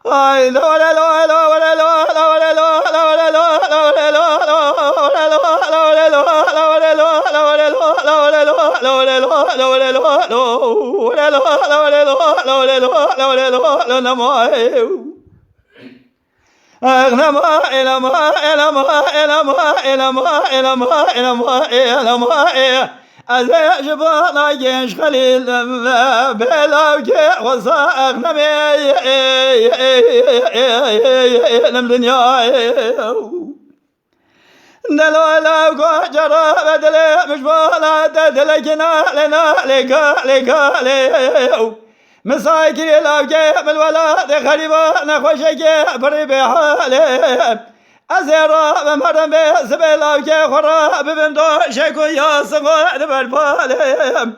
ay lo la lo lo la lo lo la lo lo la lo lo la lo lo la lo lo la lo lo la lo lo la lo lo la lo lo la lo lo la lo lo la lo lo la lo lo la lo lo la lo lo أغنما إلى ما إلى ما إلى ما إلى ما إلى ما إلى ما إلى ما أزي جبانا جيش خليل بلاوك وصا أغنمي لم دنيا دلولا جرى بدل مش بالا تدلكنا لنا لك مساكي لاوكي بالولاد خريبا نخوشكي بريبي حالي أزيرا بمرم بسبي لاوكي خرا ببندو شكو ياسقو بالبالي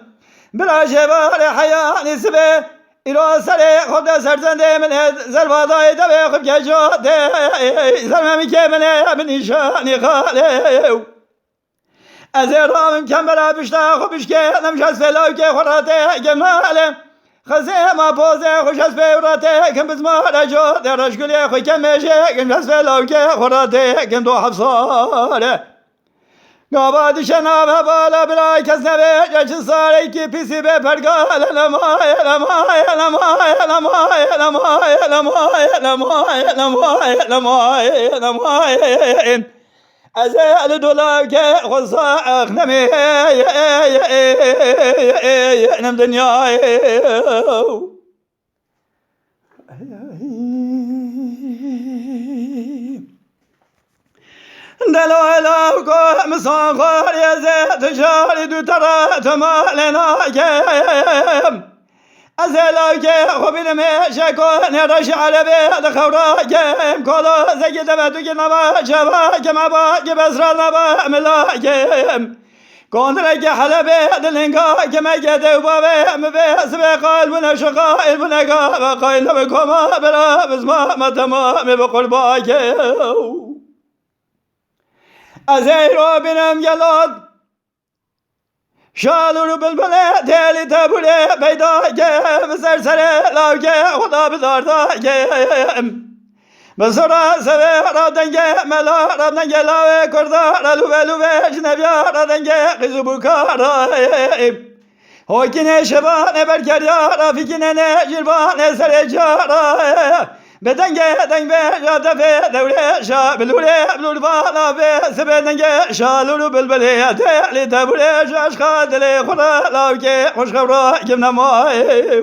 بلا شبال حياني سبي إلو سري خود سرزندي من زلفاضاي دبي خب كجودي زلمي كمني بنشاني خالي أزيرا من كمبلا بشتا خبشكي نمشاس فلاوكي خراتي جمالي خزه ما بوزه خوش از فوراته کم بزمار جو درش گلی خوی کم میشه کم از فلاوکه خوراته کم دو حفصاره گاباد شناب بالا برای کس نبه جچ ساره کی پیسی به پرگال لمای لمای لمای لمای لمای لمای لمای لمای لمای لمای أزال دولاك خصاق نمي نم دنياي دلولا كو مسخر يا زيت شاري دو ترى تمالنا كيم أزلاك خبيل مشكو نرش على بيت خوراك كلو زكي دبتو كنبا شباك ما باك بسر نبا ملاك كونترك حلبي دلنكا كما جدو بابي مبيس بقلب نشقا البنكا بقيل بكما بلا بسما متما بقلباك أزيرو بنم جلود شالو بلبله دلی تبوله پیدا که سر لاوکه خدا بداردا که بسرا سوه را دنگه ملا را دنگه لاوه کردا رلو جنبیا را دنگه قیزو بکارا هوکینه شبانه برکریا رافیکینه نجربانه سر جارا بدنگه دنگ به جادفه دوله شا بلوله بلول بالا به سبه دنگه شالولو بلبله دلی تبوله شاش خادله خدا لاوکه خوش خبرا کم نمای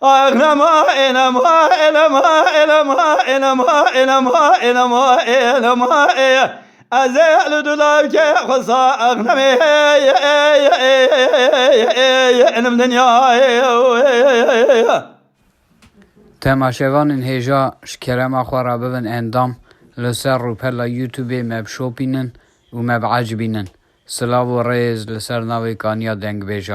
آخ نمای نمای نمای نمای نمای نمای نمای نمای ازل دولاوکه خصا آخ نمی انم دنیای تماشاوان این هجا شکرما خوارا ببن اندام لسر رو پلا یوتیوبی مب شوپینن و مب عجبینن سلاو و ریز لسر ناوی کانیا دنگ بیجا